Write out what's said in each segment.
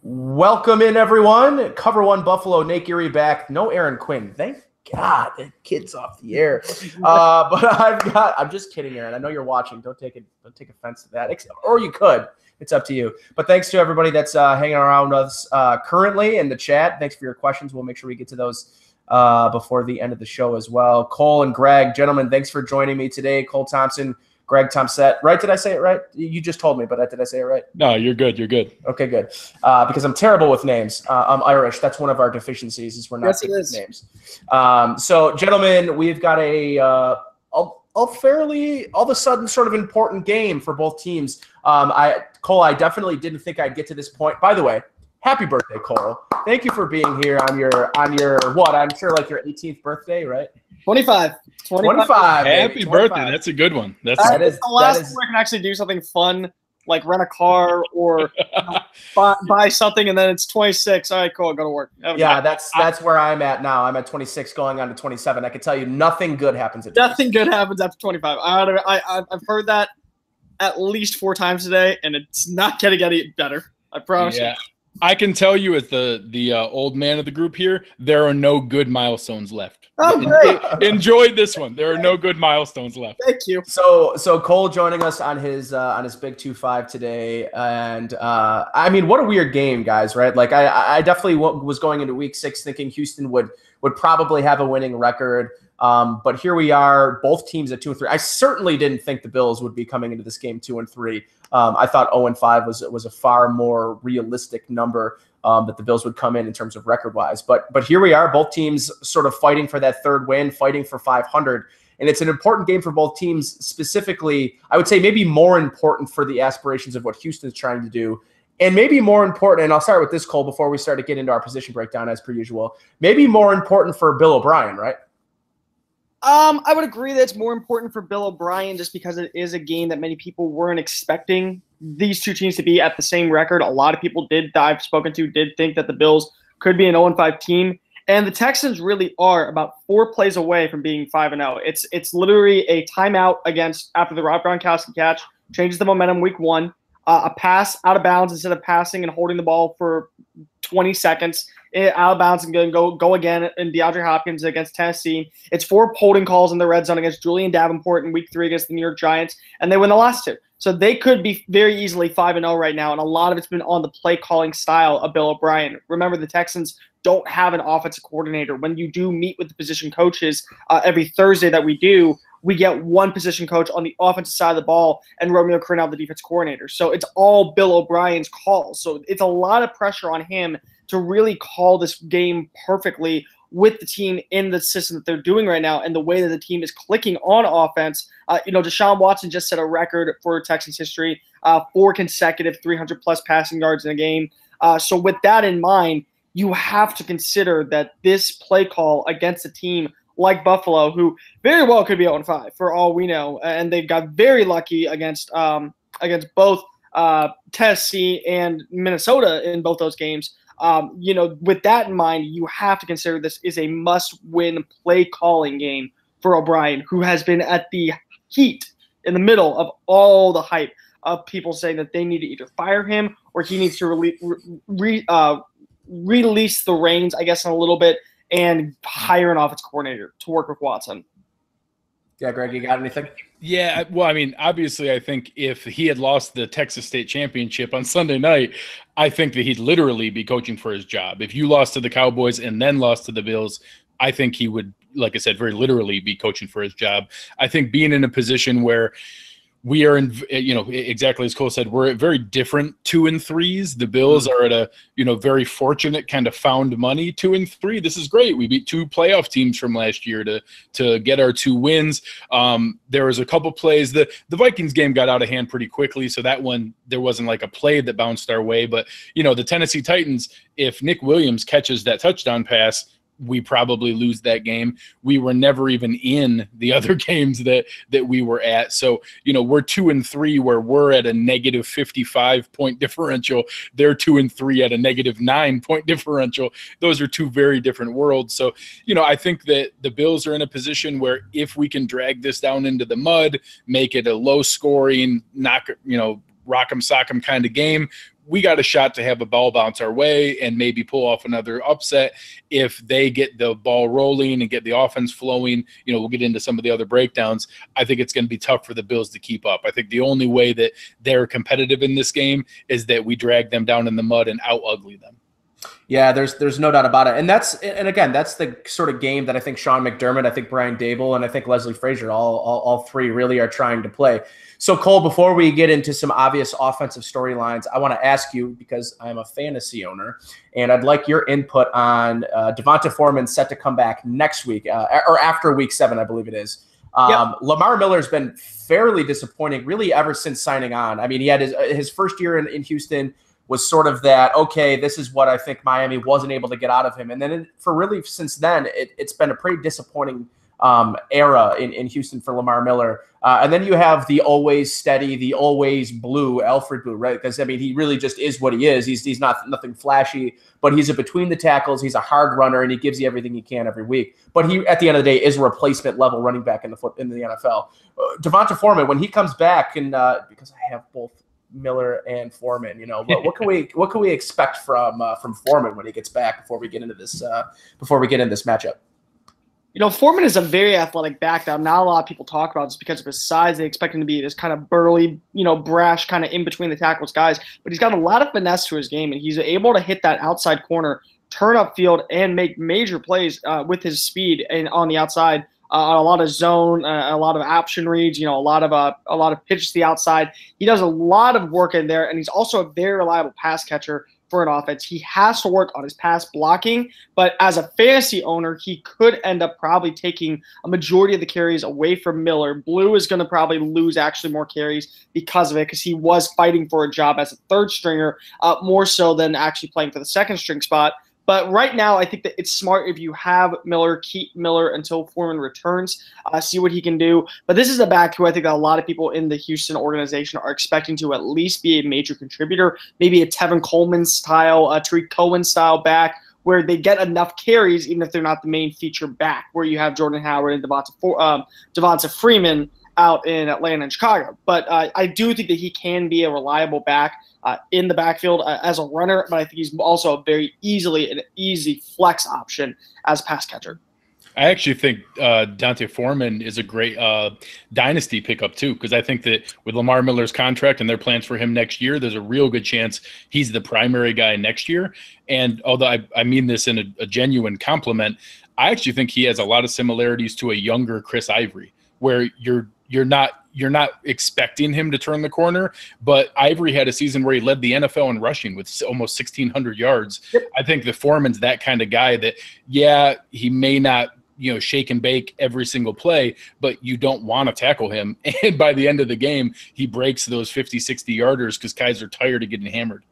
Welcome in, everyone. Cover One Buffalo, Nate Geary back. No Aaron Quinn. Thank God that kid's off the air. But I'm just kidding, Aaron. I know you're watching. Don't take offense to that. Or you could. It's up to you. But thanks to everybody that's hanging around us currently in the chat. Thanks for your questions. We'll make sure we get to those before the end of the show as well. Cole and Greg, gentlemen, thanks for joining me today. Cole Thompson, Greg Tompsett. Right? Did I say it right? You just told me, but did I say it right? No, you're good. You're good. Okay, good. Because I'm terrible with names. I'm Irish. That's one of our deficiencies is we're not good with names. So, gentlemen, we've got a fairly all of a sudden sort of important game for both teams. Cole, I definitely didn't think I'd get to this point. By the way, happy birthday, Cole. Thank you for being here on your what? I'm sure like your 18th birthday, right? 25. Happy birthday. That's a good one. That's the last time I can actually do something fun, like rent a car or buy something, and then it's 26. All right, cool. Go to work. Yeah, that's where I'm at now. I'm at 26 going on to 27. I can tell you nothing good happens at 26. Nothing good happens after 25. I've heard that at least 4 times today, and it's not getting any better. I promise you. I can tell you as the old man of the group here, there are no good milestones left. Oh, great. Enjoy this one. There are no good milestones left. Thank you. So Cole joining us on his big 2-5 today, and I mean, what a weird game, guys, right? Like I definitely was going into week 6 thinking Houston would probably have a winning record. But here we are, both teams at 2-3. I certainly didn't think the Bills would be coming into this game 2-3. I thought 0-5 was a far more realistic number that the Bills would come in terms of record-wise. But here we are, both teams sort of fighting for that third win, fighting for 500. And it's an important game for both teams. Specifically, I would say maybe more important for the aspirations of what Houston's trying to do. And maybe more important, and I'll start with this, Cole, before we start to get into our position breakdown as per usual, maybe more important for Bill O'Brien, right? I would agree that it's more important for Bill O'Brien just because it is a game that many people weren't expecting these two teams to be at the same record. A lot of people that I've spoken to did think that the Bills could be an 0-5 team. And the Texans really are about 4 plays away from being 5-0. It's literally a timeout after the Rob Gronkowski catch, changes the momentum week 1, a pass out of bounds instead of passing and holding the ball for 20 seconds. Out of bounds and go again in Deandre Hopkins against Tennessee. It's 4 holding calls in the red zone against Julian Davenport in week 3 against the New York Giants, and they win the last 2. So they could be very easily 5-0 right now, and a lot of it's been on the play calling style of Bill O'Brien. Remember, the Texans don't have an offensive coordinator. When you do meet with the position coaches every Thursday that we do, we get one position coach on the offensive side of the ball and Romeo Crennel, the defense coordinator. So it's all Bill O'Brien's calls. So it's a lot of pressure on him to really call this game perfectly with the team in the system that they're doing right now and the way that the team is clicking on offense. Deshaun Watson just set a record for Texans history, 4 consecutive 300-plus passing yards in a game. So with that in mind, you have to consider that this play call against a team like Buffalo, who very well could be 0-5 for all we know, and they got very lucky against both Tennessee and Minnesota in both those games. With that in mind, you have to consider this is a must-win play calling game for O'Brien, who has been at the heat in the middle of all the hype of people saying that they need to either fire him or he needs to release the reins, I guess, in a little bit and hire an offensive coordinator to work with Watson. Yeah, Greg, you got anything? Yeah, well, I mean, obviously, I think if he had lost the Texas State Championship on Sunday night, I think that he'd literally be coaching for his job. If you lost to the Cowboys and then lost to the Bills, I think he would, like I said, very literally be coaching for his job. I think being in a position where we are in, exactly as Cole said, we're at very different 2-3s. The Bills are at a, very fortunate kind of found money 2-3. This is great. We beat 2 playoff teams from last year to get our 2 wins. There was a couple plays. The Vikings game got out of hand pretty quickly, so that one, there wasn't like a play that bounced our way. But, the Tennessee Titans, if Nick Williams catches that touchdown pass, we probably lose that game. We were never even in the other games that we were at. So, we're 2-3 where we're at a negative 55-point differential. They're 2-3 at a negative 9-point differential. Those are 2 very different worlds. So, I think that the Bills are in a position where if we can drag this down into the mud, make it a low scoring, rock 'em sock 'em kind of game, we got a shot to have a ball bounce our way and maybe pull off another upset if they get the ball rolling and get the offense flowing. We'll get into some of the other breakdowns. I think it's going to be tough for the Bills to keep up. I think the only way that they're competitive in this game is that we drag them down in the mud and out-ugly them. Yeah, there's no doubt about it. And again, that's the sort of game that I think Sean McDermott, I think Brian Dable, and I think Leslie Frazier, all three really are trying to play. So, Cole, before we get into some obvious offensive storylines, I want to ask you, because I'm a fantasy owner, and I'd like your input on Devonta Foreman set to come back next week, or after week 7, I believe it is. Yep. Lamar Miller's been fairly disappointing, really, ever since signing on. I mean, he had his first year in Houston was sort of that, okay, this is what I think Miami wasn't able to get out of him. And then since then, it's been a pretty disappointing era in Houston for Lamar Miller. And then you have the always steady, the always blue Alfred Blue, right? Because, I mean, he really just is what he is. He's nothing flashy, but he's a between the tackles. He's a hard runner, and he gives you everything he can every week. But he, at the end of the day, is a replacement level running back in the NFL. Devonta Foreman, when he comes back, and because I have both Miller and Foreman, what can we expect from Foreman when he gets back before we get into this matchup? Foreman is a very athletic back that not a lot of people talk about just because of his size. They expect him to be this kind of burly, brash, kind of in between the tackles guys. But he's got a lot of finesse to his game, and he's able to hit that outside corner, turn upfield, and make major plays with his speed and on the outside. A lot of zone, a lot of option reads, a lot of pitches to the outside. He does a lot of work in there, and he's also a very reliable pass catcher for an offense. He has to work on his pass blocking, but as a fantasy owner, he could end up probably taking a majority of the carries away from Miller. Blue is going to probably lose actually more carries because of it, because he was fighting for a job as a third stringer, more so than actually playing for the second string spot. But right now, I think that it's smart if you have Miller, keep Miller until Foreman returns, see what he can do. But this is a back who I think that a lot of people in the Houston organization are expecting to at least be a major contributor, maybe a Tevin Coleman style, a Tariq Cohen style back, where they get enough carries, even if they're not the main feature back, where you have Jordan Howard and Devonta Freeman out in Atlanta and Chicago. But I do think that he can be a reliable back in the backfield as a runner, but I think he's also an easy flex option as a pass catcher. I actually think Devonta Foreman is a great dynasty pickup too, because I think that with Lamar Miller's contract and their plans for him next year, there's a real good chance he's the primary guy next year. And although I mean this in a genuine compliment, I actually think he has a lot of similarities to a younger Chris Ivory, where you're not expecting him to turn the corner, but Ivory had a season where he led the NFL in rushing with almost 1,600 yards. Yep. I think the Foreman's that kind of guy that, he may not, shake and bake every single play, but you don't want to tackle him. And by the end of the game, he breaks those 50, 60 yarders because guys are tired of getting hammered.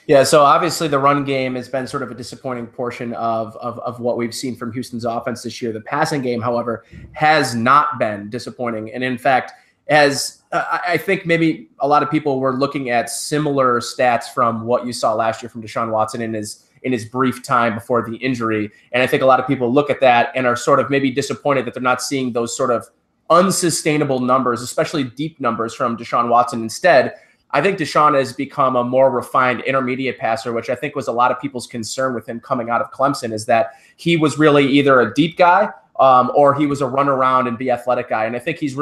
Yeah, so obviously the run game has been sort of a disappointing portion of what we've seen from Houston's offense this year. The passing game, however, has not been disappointing. And in fact, I think maybe a lot of people were looking at similar stats from what you saw last year from Deshaun Watson in his brief time before the injury. And I think a lot of people look at that and are sort of maybe disappointed that they're not seeing those sort of unsustainable numbers, especially deep numbers from Deshaun Watson. Instead, I think Deshaun has become a more refined intermediate passer, which I think was a lot of people's concern with him coming out of Clemson, is that he was really either a deep guy or he was a run around and be athletic guy. And I think he's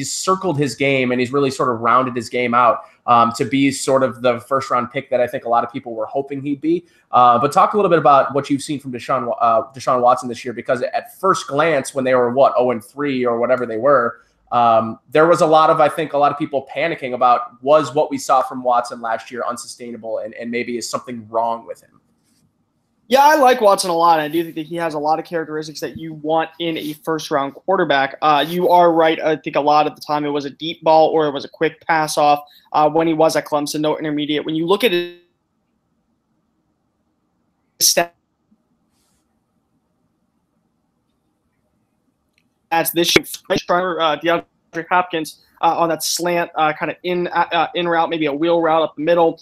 circled his game and he's really sort of rounded his game out to be sort of the first round pick that I think a lot of people were hoping he'd be. But talk a little bit about what you've seen from Deshaun Watson this year, because at first glance, when they were 0-3 or whatever they were, there was I think a lot of people panicking about, was what we saw from Watson last year unsustainable and maybe is something wrong with him? Yeah, I like Watson a lot. I do think that he has a lot of characteristics that you want in a first-round quarterback. You are right. I think a lot of the time it was a deep ball or it was a quick pass-off when he was at Clemson, no intermediate. When you look at his stats this year, Deandre Hopkins on that slant, kind of in route, maybe a wheel route up the middle.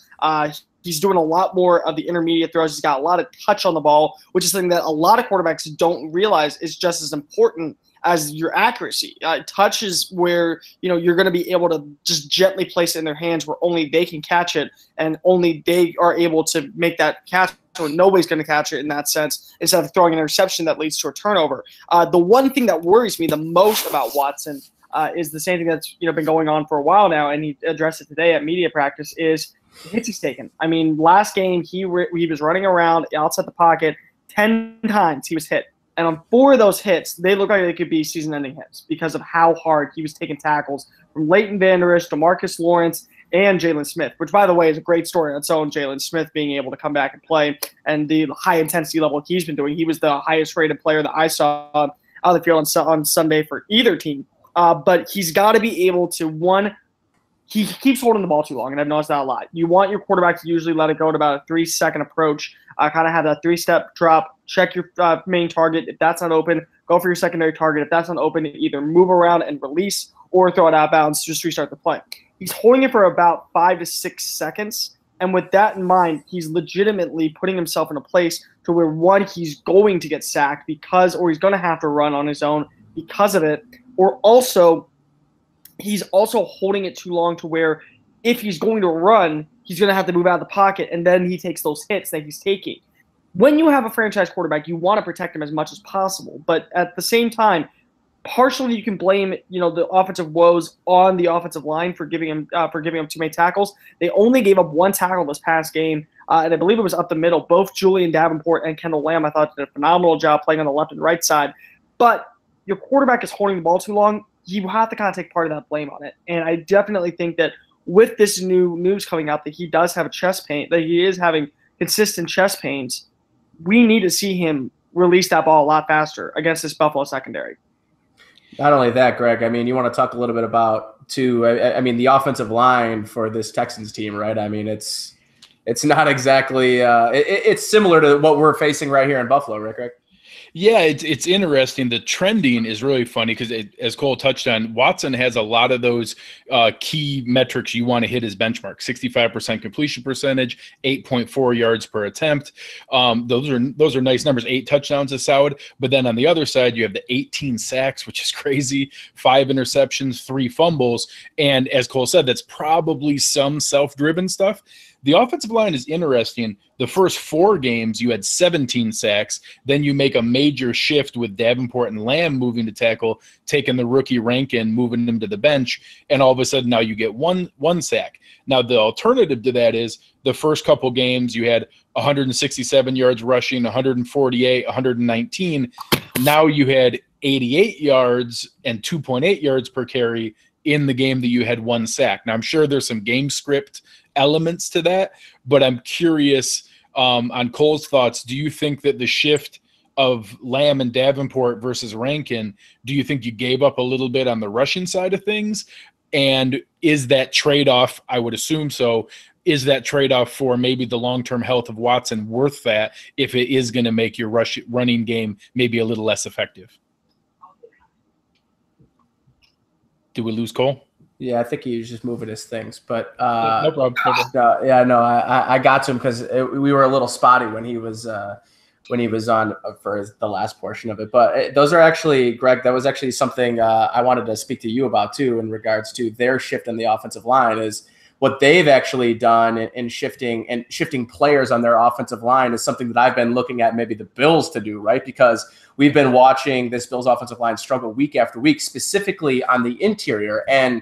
He's doing a lot more of the intermediate throws. He's got a lot of touch on the ball, which is something that a lot of quarterbacks don't realize is just as important as your accuracy. Touch is where, you're going to be able to just gently place it in their hands where only they can catch it and only they are able to make that catch. So nobody's going to catch it in that sense instead of throwing an interception that leads to a turnover. The one thing that worries me the most about Watson is the same thing that's been going on for a while now, and he addressed it today at media practice, is the hits he's taken. I mean, last game he was running around outside the pocket 10 times he was hit. And on 4 of those hits, they look like they could be season-ending hits because of how hard he was taking tackles from Leighton Vander Esch to Marcus Lawrence and Jalen Smith, which, by the way, is a great story on its own, Jalen Smith being able to come back and play and the high-intensity level he's been doing. He was the highest-rated player that I saw out of the field on Sunday for either team. But he's got to be able to, one, he keeps holding the ball too long, and I've noticed that a lot. You want your quarterback to usually let it go at about a 3-second approach, kind of have that 3-step drop, check your main target. If that's not open, go for your secondary target. If that's not open, either move around and release or throw it out of bounds, just restart the play. He's holding it for about 5 to 6 seconds, and with that in mind, he's legitimately putting himself in a place to where, one, he's going to get sacked or he's going to have to run on his own because of it, or also he's also holding it too long to where if he's going to run, he's going to have to move out of the pocket, and then he takes those hits that he's taking. When you have a franchise quarterback, you want to protect him as much as possible, but at the same time, partially you can blame the offensive woes on the offensive line for giving him too many tackles. They only gave up 1 tackle this past game, and I believe it was up the middle. Both Julian Davenport and Kendall Lamb, I thought, did a phenomenal job playing on the left and right side. But your quarterback is holding the ball too long. You have to kind of take part of that blame on it. And I definitely think that with this new news coming out that he does have a chest pain, that he is having consistent chest pains, we need to see him release that ball a lot faster against this Buffalo secondary. Not only that, Greg, I mean, you want to talk a little bit about, too, I mean, the offensive line for this Texans team, right? I mean, it's not exactly it's similar to what we're facing right here in Buffalo, right, Greg? Yeah, it's interesting. The trending is really funny because, as Cole touched on, Watson has a lot of those key metrics you want to hit his benchmark: 65% completion percentage, 8.4 yards per attempt. Those are nice numbers. 8 touchdowns is solid. But then on the other side, you have the 18 sacks, which is crazy, 5 interceptions, 3 fumbles. And as Cole said, that's probably some self-driven stuff. The offensive line is interesting. The first 4 games, you had 17 sacks. Then you make a major shift with Davenport and Lamb moving to tackle, taking the rookie Rankin, moving him to the bench, and all of a sudden now you get one sack. Now the alternative to that is the first couple games you had 167 yards rushing, 148, 119. Now you had 88 yards and 2.8 yards per carry in the game that you had 1 sack. Now I'm sure there's some game script elements to that, but I'm curious on Cole's thoughts. Do you think that the shift of Lamb and Davenport versus Rankin, do you think you gave up a little bit on the rushing side of things? And is that trade-off, I would assume so, is that trade-off for maybe the long-term health of Watson worth that if it is going to make your running game maybe a little less effective? Did we lose Cole? Yeah, I think he was just moving his things, but no problem. I got to him because we were a little spotty when he was on for the last portion of it. But those are actually, Greg, that was actually something I wanted to speak to you about too in regards to their shift in the offensive line. Is what they've actually done in shifting players on their offensive line is something that I've been looking at maybe the Bills to do, right? Because we've been watching this Bills offensive line struggle week after week, specifically on the interior. And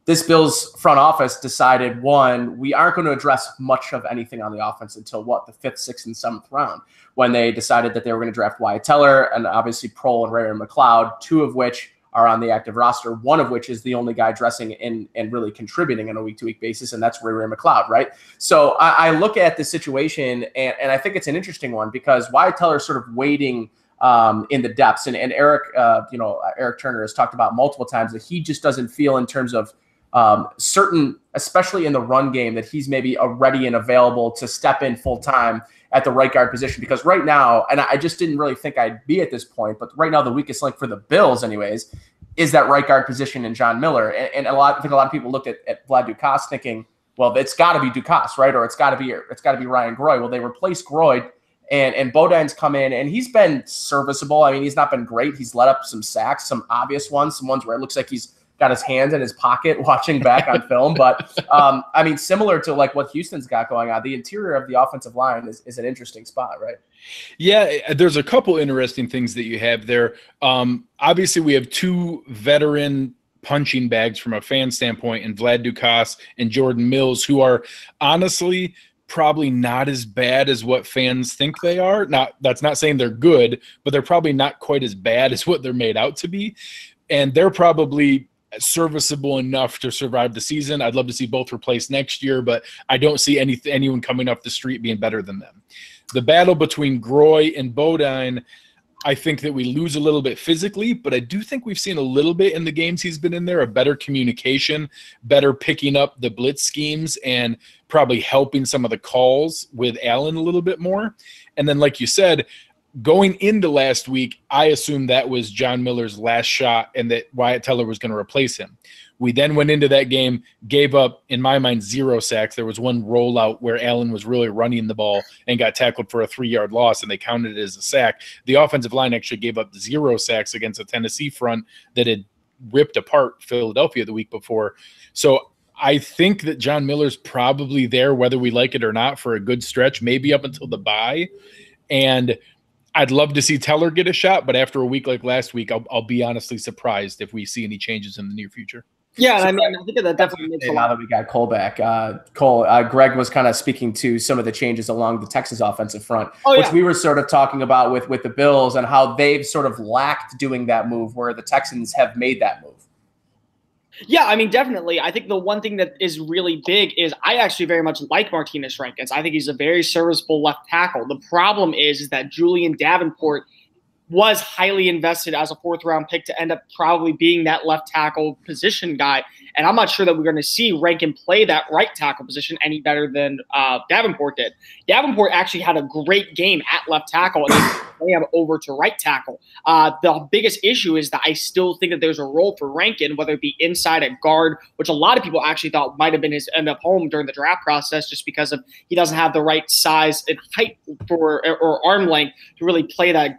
this Bills front office decided, one, we aren't going to address much of anything on the offense until the 5th, 6th, and 7th round, when they decided that they were going to draft Wyatt Teller and obviously Prohl and Ray McLeod, 2 of which are on the active roster, 1 of which is the only guy dressing in and really contributing on a week-to-week basis, and that's Ray McLeod, right? So I look at the situation, and I think it's an interesting one because Wyatt Teller is sort of waiting in the depths, and Eric Turner has talked about multiple times that he just doesn't feel in terms of certain, especially in the run game, that he's maybe ready and available to step in full time at the right guard position. Because right now, and I just didn't really think I'd be at this point, but right now the weakest link for the Bills anyways is that right guard position in John Miller. And I think a lot of people looked at Vlad Ducasse thinking, well, it's got to be Ducasse, right? Or it's got to be Ryan Groy. Well, they replaced Groy And Bodine's come in, and he's been serviceable. I mean, he's not been great. He's let up some sacks, some obvious ones, some ones where it looks like he's got his hands in his pocket watching back on film. But, I mean, similar to like what Houston's got going on, the interior of the offensive line is an interesting spot, right? Yeah, there's a couple interesting things that you have there. Obviously, we have two veteran punching bags from a fan standpoint in Vlad Ducasse and Jordan Mills, who are honestly – probably not as bad as what fans think they are. That's not saying they're good, but they're probably not quite as bad as what they're made out to be. And they're probably serviceable enough to survive the season. I'd love to see both replaced next year, but I don't see anyone coming off the street being better than them. The battle between Groy and Bodine, I think that we lose a little bit physically, but I do think we've seen a little bit in the games he's been in there, a better communication, better picking up the blitz schemes, and probably helping some of the calls with Allen a little bit more. And then, like you said, going into last week, I assumed that was John Miller's last shot and that Wyatt Teller was going to replace him. We then went into that game, gave up, in my mind, 0 sacks. There was one rollout where Allen was really running the ball and got tackled for a 3-yard loss, and they counted it as a sack. The offensive line actually gave up 0 sacks against a Tennessee front that had ripped apart Philadelphia the week before. So I think that John Miller's probably there, whether we like it or not, for a good stretch, maybe up until the bye. And I'd love to see Teller get a shot, but after a week like last week, I'll be honestly surprised if we see any changes in the near future. Yeah, and I mean, I think that definitely makes a lot. Now that we got Cole back, Greg was kind of speaking to some of the changes along the Texans offensive front, which we were sort of talking about with the Bills and how they've sort of lacked doing that move where the Texans have made that move. Yeah, I mean, definitely. I think the one thing that is really big is I actually very much like Martinez Rankins. I think he's a very serviceable left tackle. The problem is that Julian Davenport was highly invested as a 4th-round pick to end up probably being that left tackle position guy. And I'm not sure that we're going to see Rankin play that right tackle position any better than Davenport did. Davenport actually had a great game at left tackle, and they him over to right tackle. The biggest issue is that I still think that there's a role for Rankin, whether it be inside at guard, which a lot of people actually thought might have been his end up home during the draft process, just because of he doesn't have the right size and height or arm length to really play that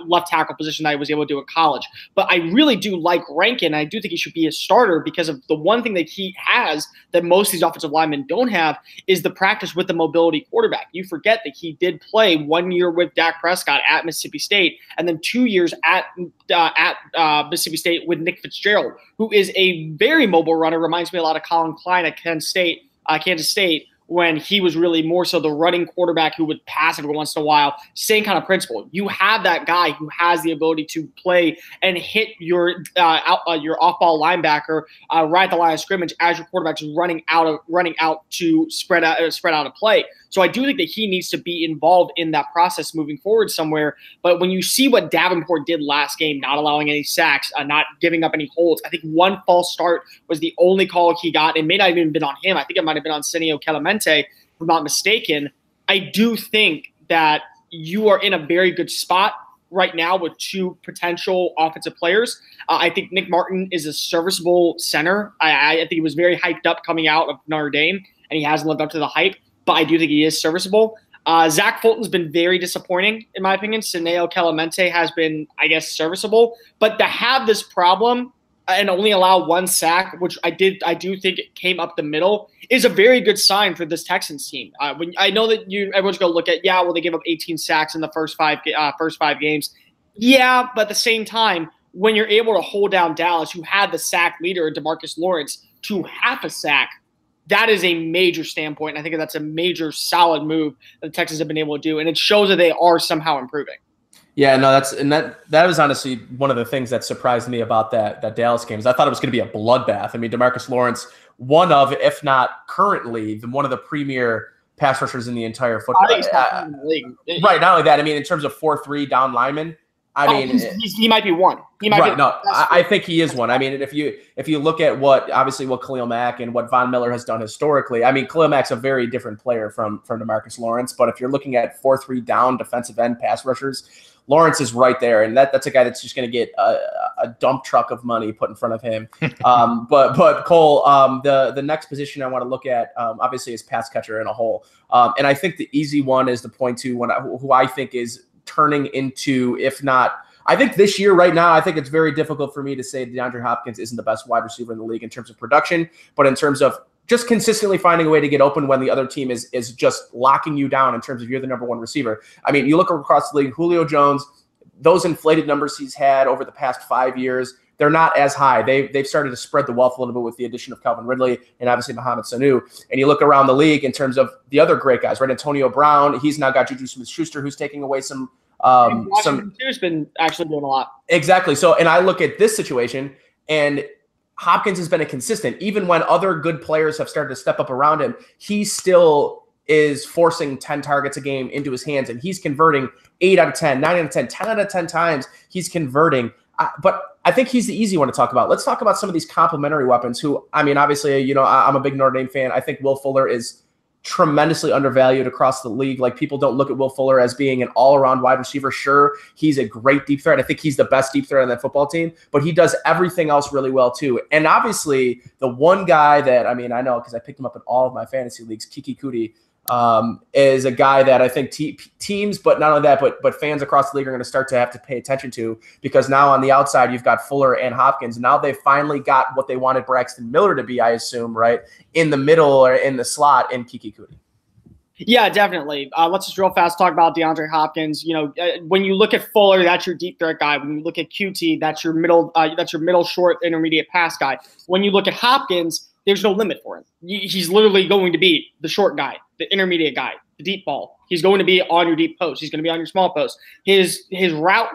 left tackle position that I was able to do in college. But I really do like Rankin. I do think he should be a starter because of the one thing that he has that most of these offensive linemen don't have is the practice with the mobility quarterback. You forget that he did play 1 year with Dak Prescott at Mississippi State and then 2 years at Mississippi State with Nick Fitzgerald, who is a very mobile runner. Reminds me a lot of Colin Klein at Kansas State, when he was really more so the running quarterback who would pass every once in a while. Same kind of principle. You have that guy who has the ability to play and hit your off-ball linebacker right at the line of scrimmage as your quarterback's running out to spread out a play. So I do think that he needs to be involved in that process moving forward somewhere. But when you see what Davenport did last game, not allowing any sacks, not giving up any holds, I think one false start was the only call he got. It may not have even been on him. I think it might have been on Senio Clemente, if I'm not mistaken. I do think that you are in a very good spot right now with two potential offensive players. I think Nick Martin is a serviceable center. I think he was very hyped up coming out of Notre Dame, and he hasn't lived up to the hype. But I do think he is serviceable. Zach Fulton's been very disappointing, in my opinion. Senio Clemente has been, I guess, serviceable. But to have this problem and only allow one sack, which I do think it came up the middle, is a very good sign for this Texans team. When I know that everyone's going to look at, they gave up 18 sacks in the first five games. Yeah, but at the same time, when you're able to hold down Dallas, who had the sack leader, DeMarcus Lawrence, to half a sack, that is a major standpoint. I think that's a major solid move that the Texans have been able to do, and it shows that they are somehow improving. Yeah, no, that was honestly one of the things that surprised me about that Dallas game. Is I thought it was going to be a bloodbath. I mean, DeMarcus Lawrence, one of, if not currently, one of the premier pass rushers in the entire football. Right. Not only that, I mean, in terms of 4-3 down linemen, I mean, he might be one. He might be. No, I think he is one. I mean, if you look at what Khalil Mack and what Von Miller has done historically, I mean, Khalil Mack's a very different player from DeMarcus Lawrence. But if you're looking at 4-3 down defensive end pass rushers, Lawrence is right there, and that's a guy that's just going to get a dump truck of money put in front of him. But Cole, the next position I want to look at, obviously, is pass catcher in a whole. And I think the easy one is to point to who I think is turning into, if not, I think this year right now, I think it's very difficult for me to say DeAndre Hopkins isn't the best wide receiver in the league in terms of production, but in terms of just consistently finding a way to get open when the other team is just locking you down in terms of you're the number one receiver. I mean, you look across the league, Julio Jones, those inflated numbers he's had over the past 5 years, they're not as high. They've started to spread the wealth a little bit with the addition of Calvin Ridley and obviously Mohamed Sanu. And you look around the league in terms of the other great guys, right? Antonio Brown, he's now got Juju Smith-Schuster, who's taking away some has been actually doing a lot. Exactly. So, and I look at this situation, and Hopkins has been a consistent. Even when other good players have started to step up around him, he still is forcing 10 targets a game into his hands, and he's converting 8 out of 10, 9 out of 10, 10 out of 10 times he's converting. But I think he's the easy one to talk about. Let's talk about some of these complementary weapons who, I mean, obviously, I'm a big Notre Dame fan. I think Will Fuller is tremendously undervalued across the league. Like, people don't look at Will Fuller as being an all-around wide receiver. Sure, he's a great deep threat. I think he's the best deep threat on that football team, but he does everything else really well too. And obviously, the one guy that, I mean, I know because I picked him up in all of my fantasy leagues, Kiki Kuti, is a guy that I think teams, but not only that, but fans across the league are going to start to have to pay attention to, because now on the outside, you've got Fuller and Hopkins. Now they finally got what they wanted Braxton Miller to be, I assume, right? In the middle or in the slot in Kiki Kuti. Yeah, definitely. Let's just real fast talk about DeAndre Hopkins. When you look at Fuller, that's your deep threat guy. When you look at QT, that's your middle short intermediate pass guy. When you look at Hopkins, there's no limit for him. He's literally going to be the short guy, the intermediate guy, the deep ball. He's going to be on your deep post. He's going to be on your small post. His route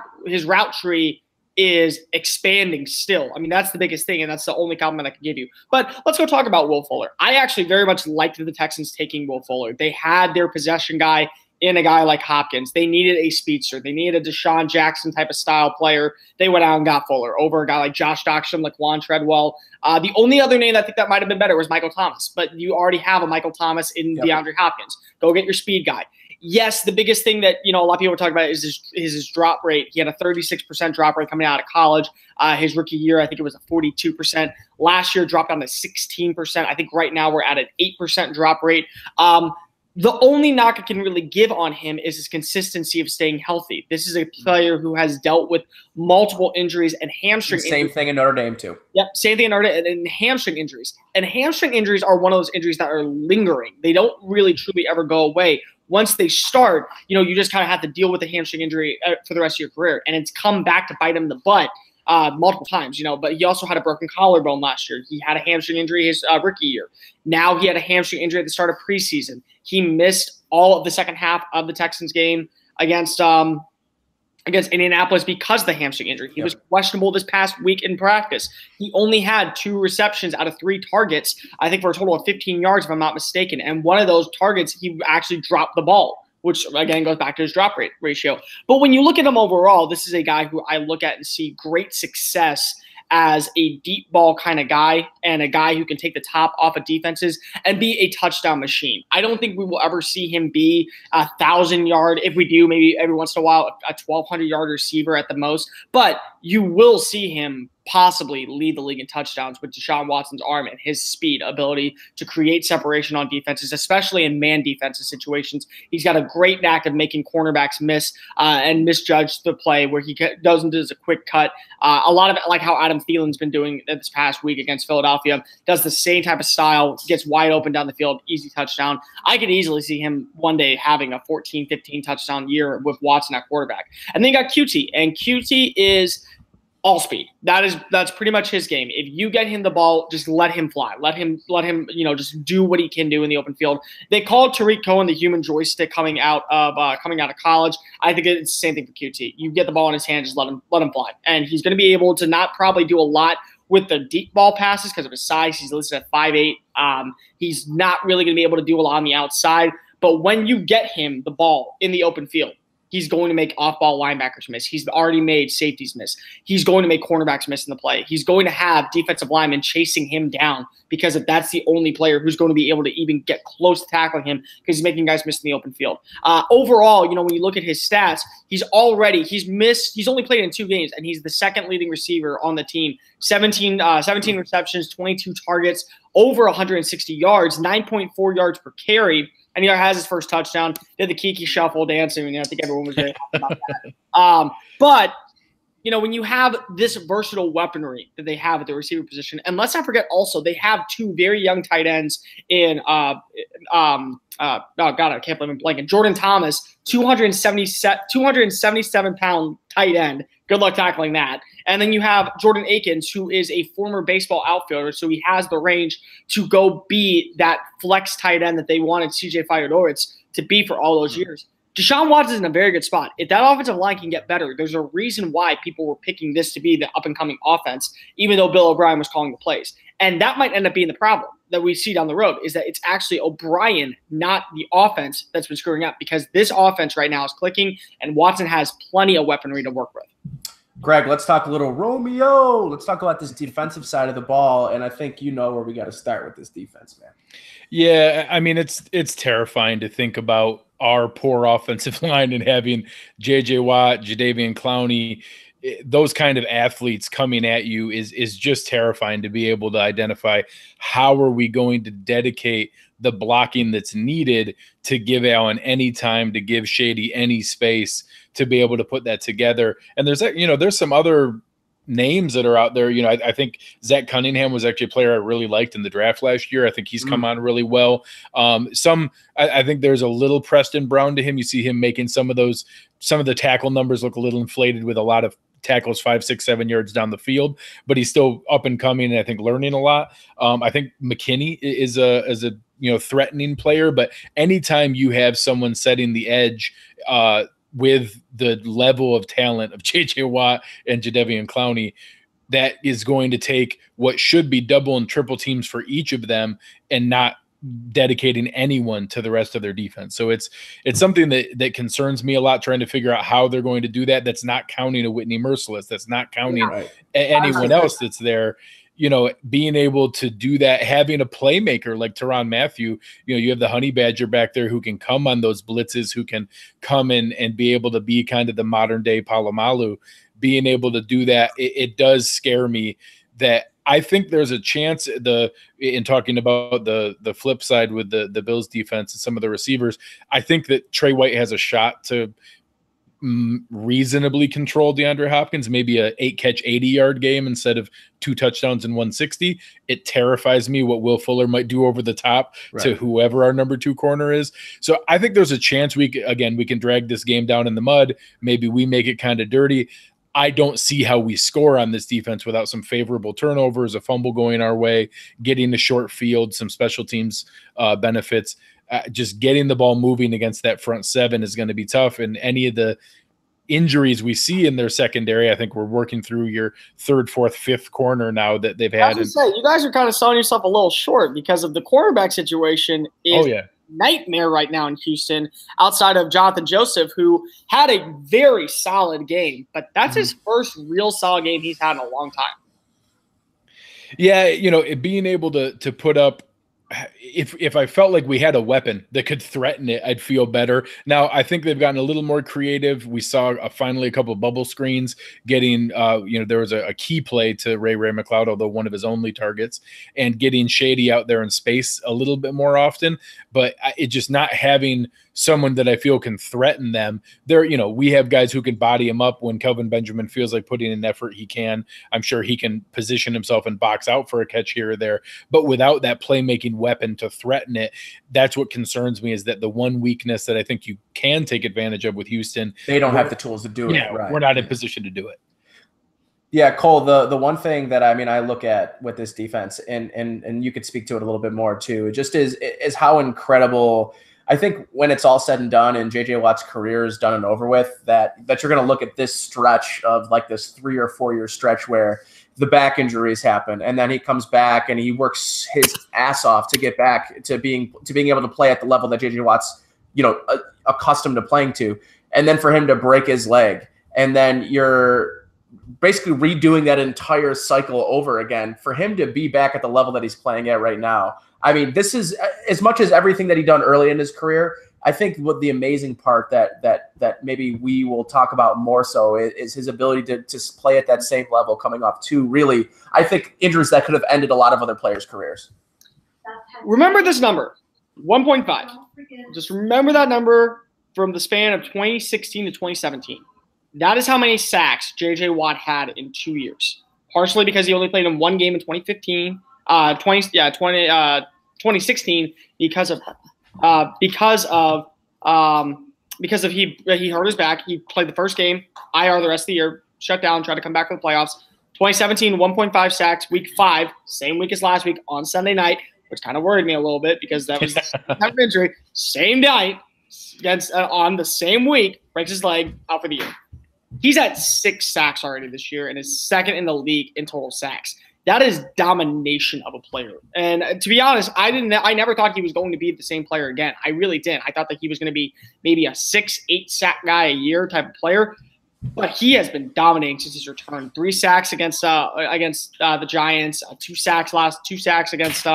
tree is expanding still. I mean, that's the biggest thing, and that's the only compliment I can give you. But let's go talk about Will Fuller. I actually very much liked the Texans taking Will Fuller. They had their possession guy in a guy like Hopkins. They needed a speedster. They needed a Deshaun Jackson type of style player. They went out and got Fuller over a guy like Josh Doctson, Laquan Treadwell. The only other name I think that might have been better was Michael Thomas, but you already have a Michael Thomas in DeAndre Hopkins. Go get your speed guy. Yes, the biggest thing that a lot of people are talking about is his drop rate. He had a 36% drop rate coming out of college. His rookie year, I think it was a 42%. Last year, dropped down to 16%. I think right now we're at an 8% drop rate. The only knock I can really give on him is his consistency of staying healthy. This is a player who has dealt with multiple injuries and hamstring injuries. Same thing in Notre Dame too. Yep, same thing in Notre Dame, and hamstring injuries. And hamstring injuries are one of those injuries that are lingering. They don't really truly ever go away. Once they start, you just kind of have to deal with the hamstring injury for the rest of your career. And it's come back to bite him in the butt multiple times, but he also had a broken collarbone last year. He had a hamstring injury his rookie year. Now he had a hamstring injury at the start of preseason. He missed all of the second half of the Texans game against Indianapolis because of the hamstring injury. He was questionable this past week in practice. He only had 2 receptions out of 3 targets, I think for a total of 15 yards, if I'm not mistaken. And one of those targets, he actually dropped the ball, which again goes back to his drop rate ratio. But when you look at him overall, this is a guy who I look at and see great success as a deep ball kind of guy and a guy who can take the top off of defenses and be a touchdown machine. I don't think we will ever see him be 1,000-yard. If we do, maybe every once in a while, a 1,200-yard receiver at the most. But you will see him possibly lead the league in touchdowns with Deshaun Watson's arm and his speed, ability to create separation on defenses, especially in man defensive situations. He's got a great knack of making cornerbacks miss and misjudge the play where he doesn't do a quick cut. A lot of it, like how Adam Thielen's been doing this past week against Philadelphia, does the same type of style, gets wide open down the field, easy touchdown. I could easily see him one day having a 14, 15 touchdown year with Watson at quarterback. And then you got QT, and QT is all speed. That's pretty much his game. If you get him the ball, just let him fly. Let him, just do what he can do in the open field. They called Tariq Cohen the human joystick coming out of college. I think it's the same thing for QT. You get the ball in his hand, just let him fly. And he's going to be able to not probably do a lot with the deep ball passes because of his size. He's listed at 5'8". He's not really going to be able to do a lot on the outside. But when you get him the ball in the open field, He's going to make off-ball linebackers miss. He's already made safeties miss. He's going to make cornerbacks miss in the play. He's going to have defensive linemen chasing him down because that's the only player who's going to be able to even get close to tackling him because he's making guys miss in the open field. Overall, when you look at his stats, he's only played in 2 games, and he's the second leading receiver on the team. 17 receptions, 22 targets, over 160 yards, 9.4 yards per carry. And he has his first touchdown. Did the Kiki shuffle dancing. I think everyone was very happy about that. But when you have this versatile weaponry that they have at the receiver position, and let's not forget also they have 2 very young tight ends in oh God, I can't believe I'm blanking. Jordan Thomas, 277-pound tight end. Good luck tackling that. And then you have Jordan Akins, who is a former baseball outfielder, so he has the range to go be that flex tight end that they wanted CJ Fiedorowicz to be for all those years. Deshaun Watson is in a very good spot. If that offensive line can get better, there's a reason why people were picking this to be the up-and-coming offense, even though Bill O'Brien was calling the plays. And that might end up being the problem that we see down the road, is that it's actually O'Brien, not the offense, that's been screwing up, because this offense right now is clicking, and Watson has plenty of weaponry to work with. Greg, let's talk a little Romeo. Let's talk about this defensive side of the ball, and I think where we got to start with this defense, man. Yeah, I mean, it's terrifying to think about our poor offensive line and having J.J. Watt, Jadeveon Clowney, those kind of athletes coming at you is just terrifying to be able to identify how are we going to dedicate the blocking that's needed to give Allen any time, to give Shady any space to be able to put that together. And there's some other names that are out there. I think Zach Cunningham was actually a player I really liked in the draft last year. I think he's come on really well. I think there's a little Preston Brown to him. You see him making some of the tackle numbers look a little inflated with a lot of tackles 5, 6, 7 yards down the field, but he's still up and coming and I think learning a lot. I think McKinney is a threatening player, but anytime you have someone setting the edge with the level of talent of J.J. Watt and Jadeveon Clowney, that is going to take what should be double and triple teams for each of them and not dedicating anyone to the rest of their defense. So it's something that concerns me a lot, trying to figure out how they're going to do that. That's not counting a Whitney Merciless. That's not counting anyone else that's there. Being able to do that, having a playmaker like Tyrann Mathieu, you have the Honey Badger back there who can come on those blitzes, who can come in and be able to be kind of the modern day Palomalu. Being able to do that, it does scare me that I think there's a chance in talking about the flip side with the Bills defense and some of the receivers, I think that Trey White has a shot to reasonably control DeAndre Hopkins, maybe a 8-catch 80-yard game instead of 2 touchdowns and 160. It terrifies me what Will Fuller might do over the top to whoever our number 2 corner is. So I think there's a chance we can drag this game down in the mud. Maybe we make it kind of dirty. I don't see how we score on this defense without some favorable turnovers, a fumble going our way, getting the short field, some special teams benefits. Just getting the ball moving against that front 7 is going to be tough. And any of the injuries we see in their secondary, I think we're working through your 3rd, 4th, 5th corner now that they've had. I was gonna say, you guys are kind of selling yourself a little short because of the cornerback situation is nightmare right now in Houston, outside of Jonathan Joseph, who had a very solid game, but that's his first real solid game he's had in a long time. Yeah, being able to put up, if I felt like we had a weapon that could threaten it, I'd feel better. Now, I think they've gotten a little more creative. We saw finally a couple of bubble screens getting, there was a key play to Ray McLeod, although one of his only targets, and getting Shady out there in space a little bit more often. But it just not having someone that I feel can threaten them. We have guys who can body him up when Kelvin Benjamin feels like putting in effort. He can. I'm sure he can position himself and box out for a catch here or there. But without that playmaking weapon to threaten it, that's what concerns me, is that the one weakness that I think you can take advantage of with Houston, they don't have the tools to do it. Yeah, we're not in position to do it. Yeah, Cole, the one thing that I look at with this defense, and you could speak to it a little bit more too, just is how incredible – I think when it's all said and done and J.J. Watt's career is done and over with, that you're going to look at this stretch of like this 3 or 4 year stretch where the back injuries happen, and then he comes back and he works his ass off to get back to being able to play at the level that J.J. Watt's accustomed to playing to. and then for him to break his leg, and then you're basically redoing that entire cycle over again for him to be back at the level that he's playing at right now. I mean, this is as much as everything that he done early in his career. I think what the amazing part that maybe we will talk about more so is his ability to play at that same level coming off two really, I think, injuries that could have ended a lot of other players' careers. Remember this number, 1.5. Just remember that number from the span of 2016 to 2017. That is how many sacks J.J. Watt had in 2 years. Partially because he only played in one game in 2016 because he hurt his back. He played the first game, IR the rest of the year, shut down, tried to come back for the playoffs. 2017, 1.5 sacks, week 5, same week as last week on Sunday night, which kind of worried me a little bit because that was an injury. Same night against on the same week, breaks his leg, out for the year. He's at 6 sacks already this year and is second in the league in total sacks. That is domination of a player. And to be honest, I never thought he was going to be the same player again. I really didn't. I thought that he was going to be maybe a 6-8 sack guy a year type of player. But he has been dominating since his return. 3 sacks against the Giants, 2 sacks against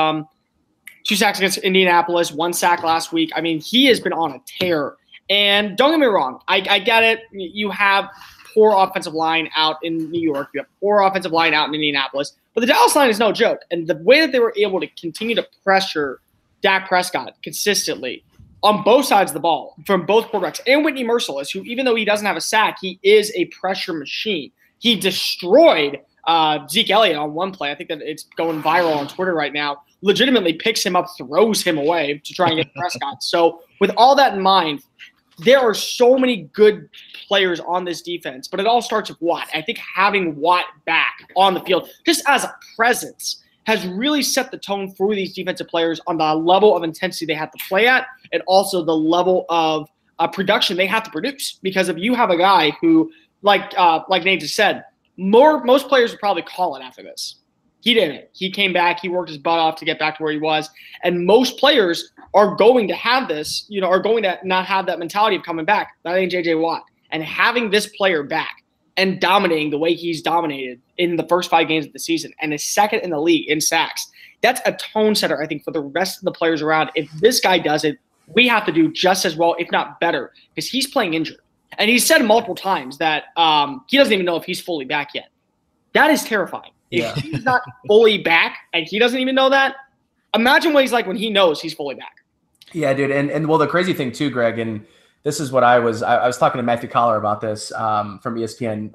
Indianapolis, 1 sack last week. I mean, he has been on a tear. And don't get me wrong, I get it. You have poor offensive line out in New York. You have poor offensive line out in Indianapolis. But the Dallas line is no joke. And the way that they were able to continue to pressure Dak Prescott consistently on both sides of the ball from both quarterbacks, and Whitney Mercilus, who even though he doesn't have a sack, he is a pressure machine. He destroyed Zeke Elliott on one play. I think that it's going viral on Twitter right now. Legitimately picks him up, throws him away to try and get Prescott. So with all that in mind, there are so many good players on this defense, but it all starts with Watt. I think having Watt back on the field, just as a presence, has really set the tone for these defensive players on the level of intensity they have to play at, and also the level of production they have to produce. Because if you have a guy who, like Nate just said, most players would probably call it after this. He didn't. He came back. He worked his butt off to get back to where he was. And most players are going to have this, are going to not have that mentality of coming back. That ain't J.J. Watt. And having this player back and dominating the way he's dominated in the first 5 games of the season and is second in the league in sacks, that's a tone setter, I think, for the rest of the players around. If this guy does it, we have to do just as well, if not better, because he's playing injured. And he's said multiple times that he doesn't even know if he's fully back yet. That is terrifying. If he's not fully back and he doesn't even know that, imagine what he's like when he knows he's fully back. Yeah, dude. And well, the crazy thing too, Greg, and this is what I was talking to Matthew Kaiir about this from ESPN,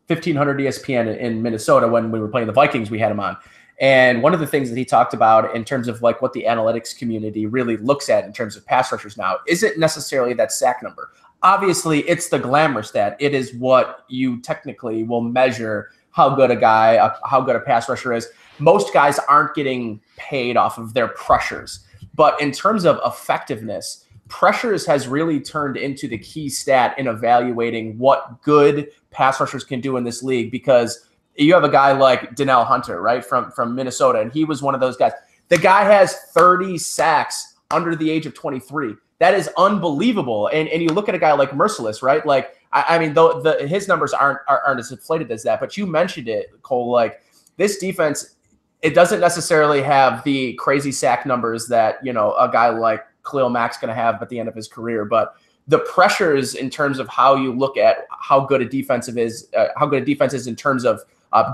1500 ESPN in Minnesota when we were playing the Vikings, we had him on. And one of the things that he talked about in terms of like what the analytics community really looks at in terms of pass rushers now isn't necessarily that sack number. Obviously, it's the glamour stat. It is what you technically will measure how good how good a pass rusher is. Most guys aren't getting paid off of their pressures. But in terms of effectiveness, pressures has really turned into the key stat in evaluating what good pass rushers can do in this league, because you have a guy like Danielle Hunter, right, from Minnesota, and he was one of those guys. The guy has 30 sacks under the age of 23. That is unbelievable. And you look at a guy like Mercilus, right? Like, I mean, though his numbers aren't as inflated as that, but you mentioned it, Cole. Like, this defense, it doesn't necessarily have the crazy sack numbers that a guy like Khalil Mack's going to have at the end of his career, but the pressures in terms of how you look at how good a defense is in terms of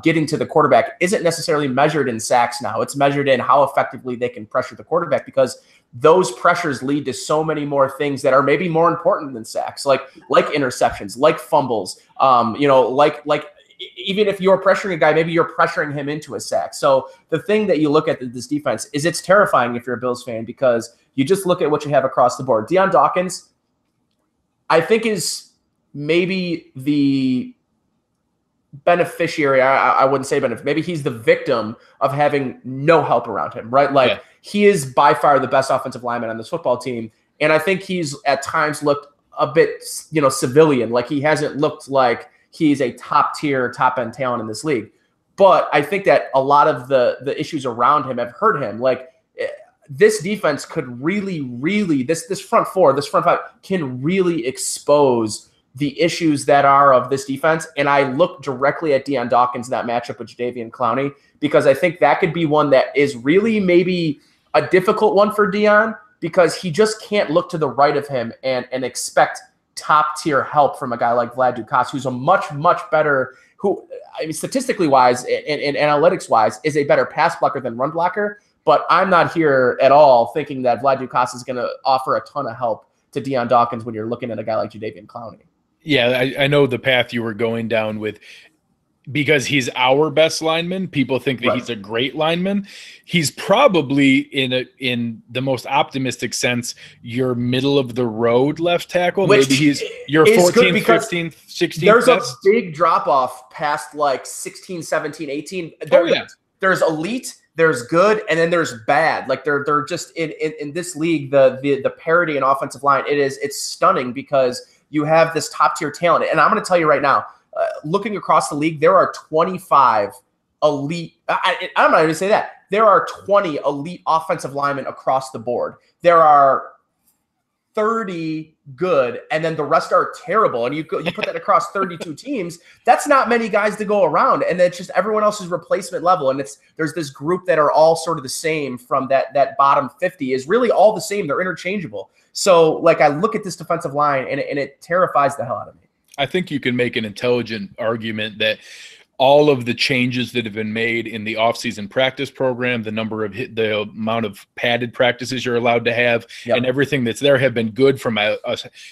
getting to the quarterback isn't necessarily measured in sacks now. It's measured in how effectively they can pressure the quarterback, because those pressures lead to so many more things that are maybe more important than sacks, like interceptions, like fumbles, like even if you're pressuring a guy, maybe you're pressuring him into a sack. So the thing that you look at this defense is it's terrifying if you're a Bills fan, because you just look at what you have across the board. Deion Dawkins, I think, is maybe the beneficiary. I wouldn't say benefit. Maybe he's the victim of having no help around him, right? Like, he is by far the best offensive lineman on this football team. And I think he's at times looked a bit, civilian. Like, he hasn't looked like he's a top-tier, top-end talent in this league. But I think that a lot of the issues around him have hurt him. Like, this defense could really this front four, this front five can really expose the issues that are of this defense. And I look directly at Deion Dawkins in that matchup with Jadeveon Clowney, because I think that could be one that is really maybe a difficult one for Deion, because he just can't look to the right of him and expect top tier help from a guy like Vlad Dukas, who's a much better, who, I mean, statistically wise and analytics wise, is a better pass blocker than run blocker. But I'm not here at all thinking that Vlad Dukas is going to offer a ton of help to Deion Dawkins when you're looking at a guy like Jadeveon Clowney. Yeah, I know the path you were going down with, because he's our best lineman. People think that he's a great lineman. He's probably in the most optimistic sense, your middle of the road left tackle. Maybe he's your 14th, 15th, 16th. There's a big drop off past like 16, 17, 18. There's elite, there's good, and then there's bad. Like they're just in this league, the parity in offensive line, it's stunning, because you have this top tier talent. And I'm going to tell you right now, looking across the league, there are 25 elite. I'm not even going to say that. There are 20 elite offensive linemen across the board. There are 30 good, and then the rest are terrible. And you put that across 32 teams. That's not many guys to go around. And it's just everyone else's replacement level. And there's this group that are all sort of the same from that bottom 50 is really all the same. They're interchangeable. So like I look at this defensive line and it terrifies the hell out of me. I think you can make an intelligent argument that all of the changes that have been made in the offseason practice program, the amount of padded practices you're allowed to have, and everything that's there have been good from a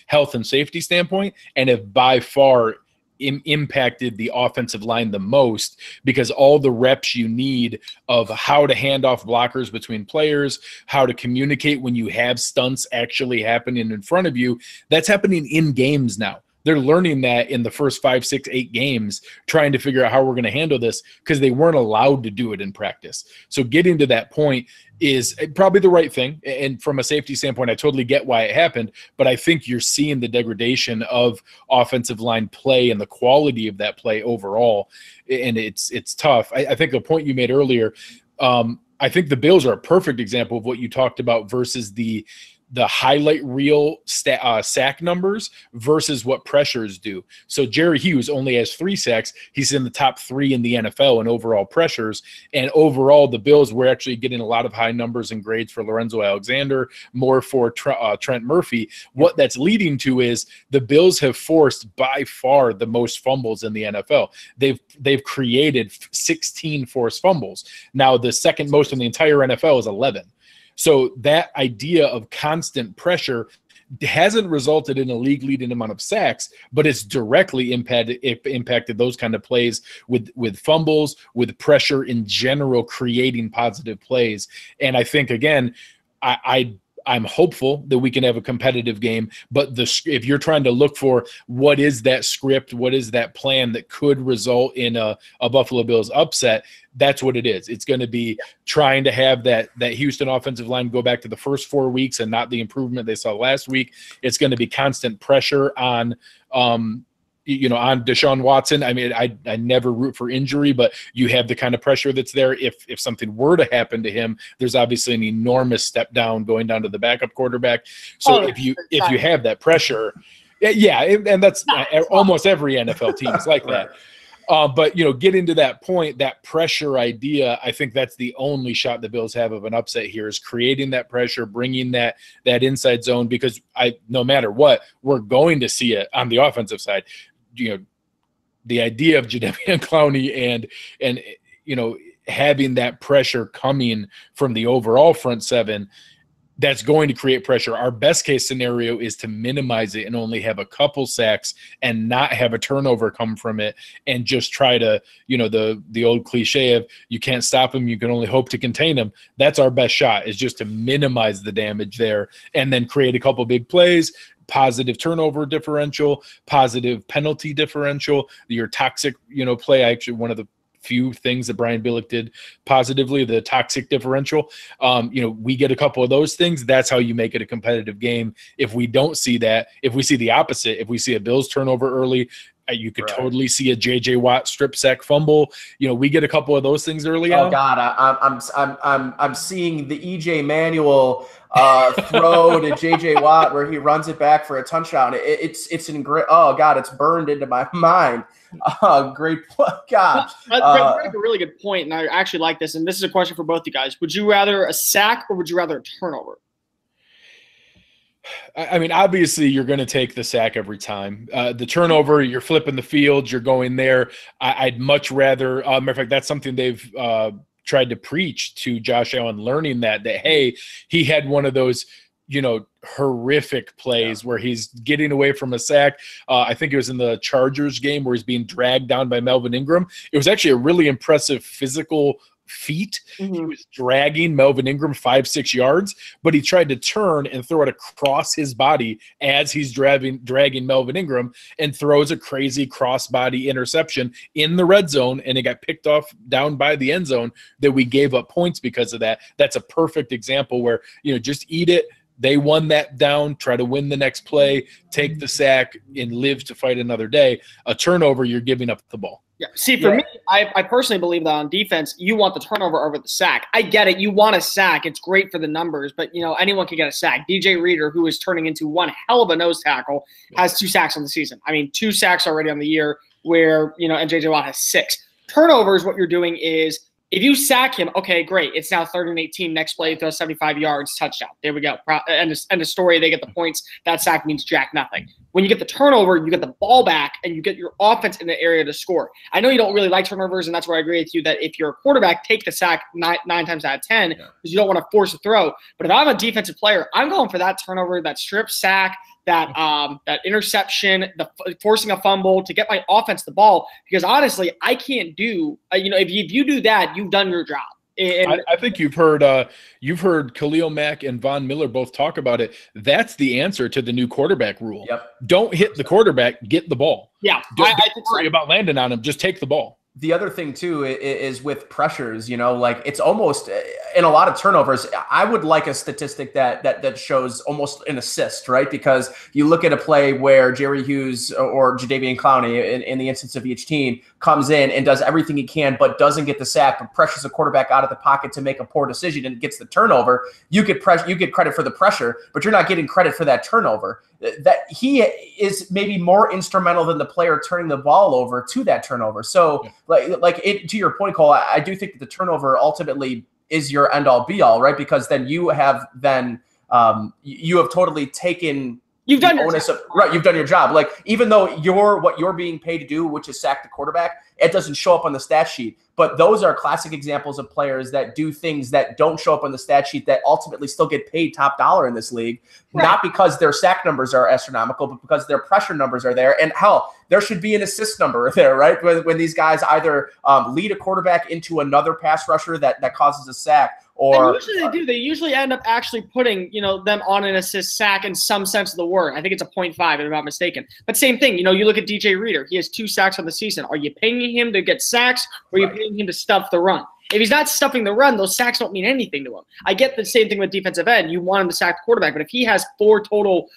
health and safety standpoint, and have by far impacted the offensive line the most, because all the reps you need of how to hand off blockers between players, how to communicate when you have stunts actually happening in front of you, that's happening in games now. They're learning that in the first 5, 6, 8 games, trying to figure out how we're going to handle this, because they weren't allowed to do it in practice. So getting to that point is probably the right thing. And from a safety standpoint, I totally get why it happened, but I think you're seeing the degradation of offensive line play and the quality of that play overall. And it's tough. I think the point you made earlier, I think the Bills are a perfect example of what you talked about versus the highlight reel sack numbers versus what pressures do. So Jerry Hughes only has 3 sacks. He's in the top 3 in the NFL in overall pressures. And overall, the Bills were actually getting a lot of high numbers and grades for Lorenzo Alexander, more for Trent Murphy. What that's leading to is the Bills have forced by far the most fumbles in the NFL. They've created 16 forced fumbles. Now, the second most in the entire NFL is 11. So that idea of constant pressure hasn't resulted in a league-leading amount of sacks, but it's directly impacted those kind of plays with fumbles, with pressure in general, creating positive plays. And I think, again, I'm hopeful that we can have a competitive game, but if you're trying to look for what is that script, what is that plan that could result in a Buffalo Bills upset, that's what it is. It's going to be trying to have that Houston offensive line go back to the first 4 weeks and not the improvement they saw last week. It's going to be constant pressure on Deshaun Watson. I mean, I never root for injury, but you have the kind of pressure that's there. If something were to happen to him, there's obviously an enormous step down going down to the backup quarterback. So if you have that pressure, and that's almost every NFL team is like that. But getting to that point, that pressure idea, I think that's the only shot the Bills have of an upset here, is creating that pressure, bringing that inside zone, because no matter what, we're going to see it on the offensive side. The idea of Jadeveon Clowney and having that pressure coming from the overall front seven, that's going to create pressure. Our best case scenario is to minimize it and only have a couple sacks and not have a turnover come from it, and just try to, the old cliche of you can't stop him, you can only hope to contain him. That's our best shot, is just to minimize the damage there and then create a couple big plays, positive turnover differential, positive penalty differential, your toxic, play. Actually, one of the few things that Brian Billick did positively, the toxic differential. We get a couple of those things. That's how you make it a competitive game. If we don't see that, if we see the opposite, if we see a Bills turnover early, You could totally see a J.J. Watt strip sack fumble. We get a couple of those things early on. Oh God, I'm seeing the E.J. Manuel throw to J.J. Watt where he runs it back for a touchdown. It's oh God, it's burned into my mind. Great, God. Greg a really good point, and I actually like this. And this is a question for both you guys: would you rather a sack or would you rather a turnover? I mean, obviously, you're going to take the sack every time. The turnover, you're flipping the field, you're going there. I'd much rather. Matter of fact, that's something they've tried to preach to Josh Allen, learning that hey, he had one of those, horrific plays where he's getting away from a sack. I think it was in the Chargers game where he's being dragged down by Melvin Ingram. It was actually a really impressive physical feet. He was dragging Melvin Ingram 5-6 yards, but he tried to turn and throw it across his body as he's dragging Melvin Ingram, and throws a crazy crossbody interception in the red zone, and it got picked off down by the end zone that we gave up points because of that. That's a perfect example where, just eat it. They won that down, try to win the next play, take the sack, and live to fight another day. A turnover, you're giving up the ball. Yeah. See, for me, I personally believe that on defense, you want the turnover over the sack. I get it. You want a sack. It's great for the numbers, but, anyone can get a sack. DJ Reader, who is turning into one hell of a nose tackle, has 2 sacks on the season. I mean, 2 sacks already on the year where, and J.J. Watt has 6. Turnovers, what you're doing is, if you sack him, okay, great. It's now 3rd and 18. Next play, throw 75 yards, touchdown. There we go. End of story. They get the points. That sack means jack nothing. When you get the turnover, you get the ball back, and you get your offense in the area to score. I know you don't really like turnovers, and that's where I agree with you that if you're a quarterback, take the sack 9 times out of 10 because you don't want to force a throw. But if I'm a defensive player, I'm going for that turnover, that strip sack, that interception, the forcing a fumble to get my offense the ball, because honestly, I can't do if you do that, you've done your job. And I think you've heard Khalil Mack and Von Miller both talk about it. That's the answer to the new quarterback rule. Yep. Don't hit the quarterback, get the ball. Yeah, don't worry about landing on him. Just take the ball. The other thing too is with pressures, it's almost in a lot of turnovers. I would like a statistic that shows almost an assist, right? Because you look at a play where Jerry Hughes or Jadeveon Clowney, in the instance of each team, comes in and does everything he can, but doesn't get the sack, but pressures a quarterback out of the pocket to make a poor decision and gets the turnover. You get credit for the pressure, but you're not getting credit for that turnover. That he is maybe more instrumental than the player turning the ball over to that turnover. So, to your point, Cole, I do think that the turnover ultimately is your end all be all, right? Because then you have totally taken. You've done your job. Right, you've done your job. Like, even though what you're being paid to do, which is sack the quarterback, it doesn't show up on the stat sheet. But those are classic examples of players that do things that don't show up on the stat sheet that ultimately still get paid top dollar in this league, not because their sack numbers are astronomical, but because their pressure numbers are there. And hell, there should be an assist number there, right? When these guys either lead a quarterback into another pass rusher that causes a sack. And usually they do. They usually end up actually putting, them on an assist sack in some sense of the word. I think it's a 0.5, if I'm not mistaken. But same thing, you look at DJ Reader. He has 2 sacks on the season. Are you paying him to get sacks, or are you paying him to stuff the run? If he's not stuffing the run, those sacks don't mean anything to him. I get the same thing with defensive end. You want him to sack the quarterback, but if he has 4 total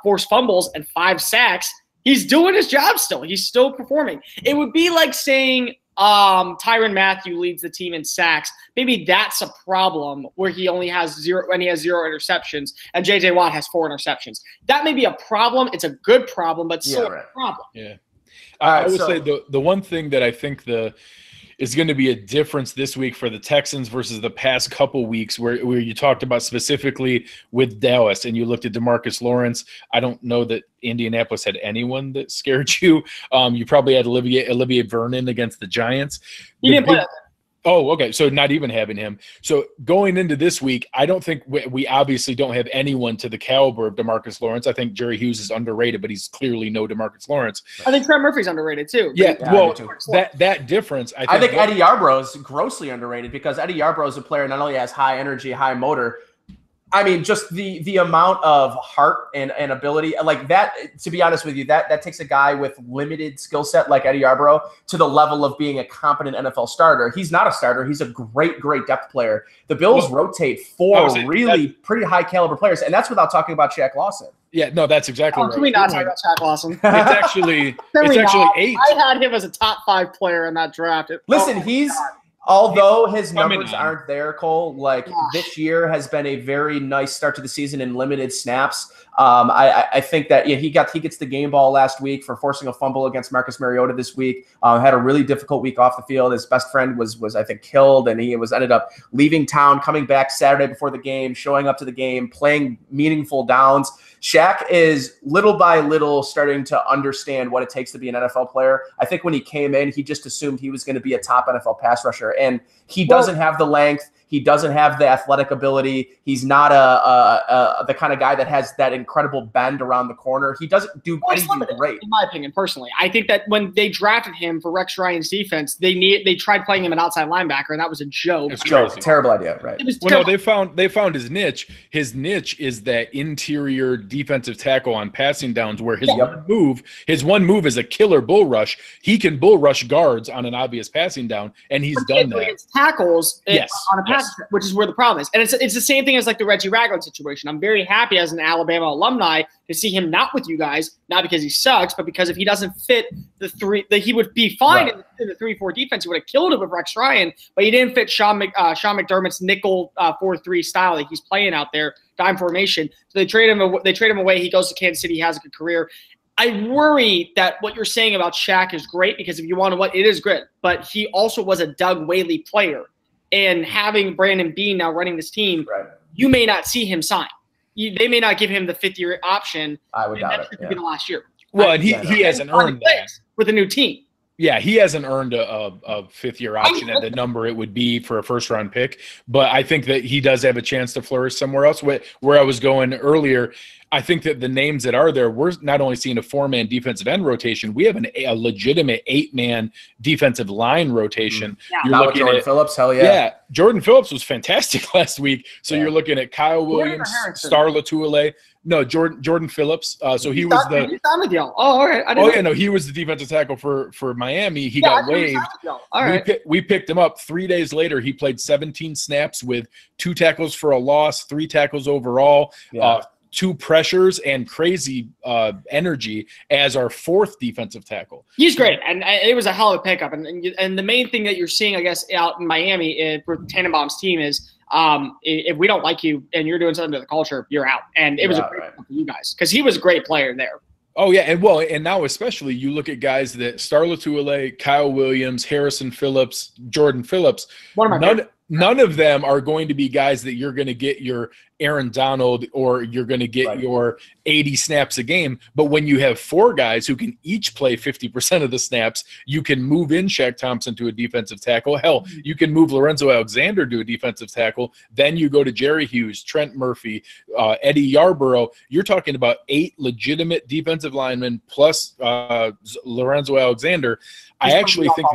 forced fumbles and 5 sacks, he's doing his job still. He's still performing. It would be like saying Tyrann Mathieu leads the team in sacks. Maybe that's a problem where he only has 0 interceptions, and J.J. Watt has 4 interceptions. That may be a problem. It's a good problem, but still a problem. Yeah. I would say the one thing that I think is going to be a difference this week for the Texans versus the past couple weeks where you talked about specifically with Dallas and you looked at DeMarcus Lawrence. I don't know that Indianapolis had anyone that scared you. You probably had Olivier Vernon against the Giants. He didn't play that. Oh, okay. So not even having him. So going into this week, I don't think we obviously don't have anyone to the caliber of DeMarcus Lawrence. I think Jerry Hughes is underrated, but he's clearly no DeMarcus Lawrence. I think Trent Murphy's underrated too. Yeah, well, that difference. I think Eddie Yarbrough is grossly underrated because Eddie Yarbrough is a player not only has high energy, high motor. I mean, just the amount of heart and ability like that, to be honest with you, that takes a guy with limited skill set like Eddie Yarbrough to the level of being a competent NFL starter. He's not a starter. He's a great depth player. The Bills rotate four really pretty high caliber players, and that's without talking about Shaq Lawson. Yeah, no, that's exactly right. Can we not talk about Shaq Lawson? It's actually 8. I had him as a top 5 player in that draft. Listen, although his numbers aren't there, Cole, like this year has been a very nice start to the season in limited snaps. I think that he gets the game ball last week for forcing a fumble against Marcus Mariota this week. Had a really difficult week off the field. His best friend was I think killed, and he ended up leaving town, coming back Saturday before the game, showing up to the game, playing meaningful downs. Shaq is little by little starting to understand what it takes to be an NFL player. I think when he came in, he just assumed he was going to be a top NFL pass rusher, and he doesn't have the length. He doesn't have the athletic ability. He's not the kind of guy that has that incredible bend around the corner. He doesn't do anything great. In my opinion, personally, I think that when they drafted him for Rex Ryan's defense, they tried playing him an outside linebacker, and that was a joke. It's a joke. Terrible idea, right? No, they found his niche. His niche is that interior defensive tackle on passing downs, where his one move is a killer bull rush. He can bull rush guards on an obvious passing down, and he's done that. Against tackles on a pass. Which is where the problem is. And it's the same thing as like the Reggie Ragland situation. I'm very happy as an Alabama alumni to see him not with you guys, not because he sucks, but because if he doesn't fit the three, he would be fine in the 3-4 defense. He would have killed him with Rex Ryan, but he didn't fit Sean McDermott's nickel 4-3 style that he's playing out there, dime formation. So they trade him away. He goes to Kansas City, he has a good career. I worry that what you're saying about Shaq is great because if you want to what it is great, but he also was a Doug Whaley player. And having Brandon Beane now running this team, you may not see him sign. They may not give him the 5th-year option. I would doubt it. That should be the last year. Well, and he hasn't earned that with a new team. Yeah, he hasn't earned a 5th-year option at the number it would be for a first-round pick. But I think that he does have a chance to flourish somewhere else. Where I was going earlier, I think that the names that are there, we're not only seeing a 4-man defensive end rotation, we have a legitimate 8-man defensive line rotation. Yeah. You're looking Jordan Phillips, hell yeah. Yeah, Jordan Phillips was fantastic last week. So you're looking at Kyle Williams, Star Latuile. No, Jordan Phillips. So he was the. He's on with y'all. Oh, all right. He was the defensive tackle for Miami. He got waived. All right. We picked him up 3 days later. He played 17 snaps with 2 tackles for a loss, 3 tackles overall. 2 pressures and crazy energy as our 4th defensive tackle. He's great, and it was a hell of a pickup. And the main thing that you're seeing, I guess, out in Miami for Tannenbaum's team is if we don't like you and you're doing something to the culture, you're out. And it was a great pickup for you guys because he was a great player there. Oh, yeah, and now especially you look at guys that Star Latuile, Kyle Williams, Harrison Phillips, Jordan Phillips. None of them are going to be guys that you're going to get your Aaron Donald or you're going to get your 80 snaps a game. But when you have 4 guys who can each play 50% of the snaps, you can move in Shaq Thompson to a defensive tackle. Hell, you can move Lorenzo Alexander to a defensive tackle. Then you go to Jerry Hughes, Trent Murphy, Eddie Yarbrough. You're talking about 8 legitimate defensive linemen plus Lorenzo Alexander. I actually think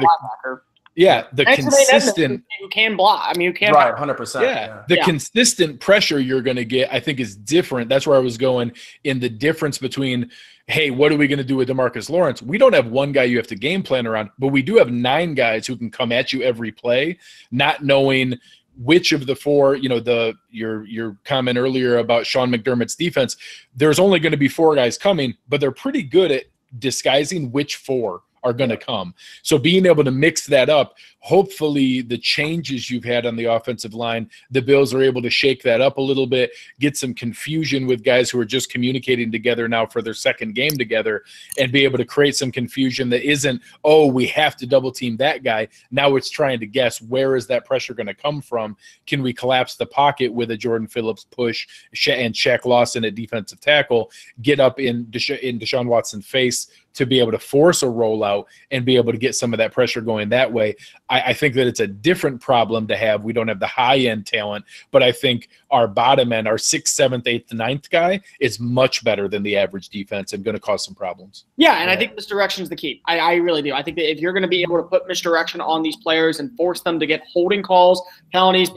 the consistent who can block. I mean, who can 100%. Yeah, the consistent pressure you're going to get, I think, is different. That's where I was going in the difference between, hey, what are we going to do with DeMarcus Lawrence? We don't have one guy you have to game plan around, but we do have 9 guys who can come at you every play, not knowing which of the 4. Your comment earlier about Sean McDermott's defense. There's only going to be 4 guys coming, but they're pretty good at disguising which 4 are going to come. So being able to mix that up, hopefully the changes you've had on the offensive line, the Bills are able to shake that up a little bit, get some confusion with guys who are just communicating together now for their second game together, and be able to create some confusion that isn't, oh, we have to double team that guy. Now it's trying to guess, where is that pressure going to come from? Can we collapse the pocket with a Jordan Phillips push and Shaq Lawson at defensive tackle, get up in Deshaun Watson's face to be able to force a rollout and be able to get some of that pressure going that way? I think that it's a different problem to have. We don't have the high-end talent, but I think our bottom end, our 6th, 7th, 8th, 9th guy is much better than the average defense and going to cause some problems. Yeah, and I think misdirection is the key. I really do. I think that if you're going to be able to put misdirection on these players and force them to get holding calls, penalties,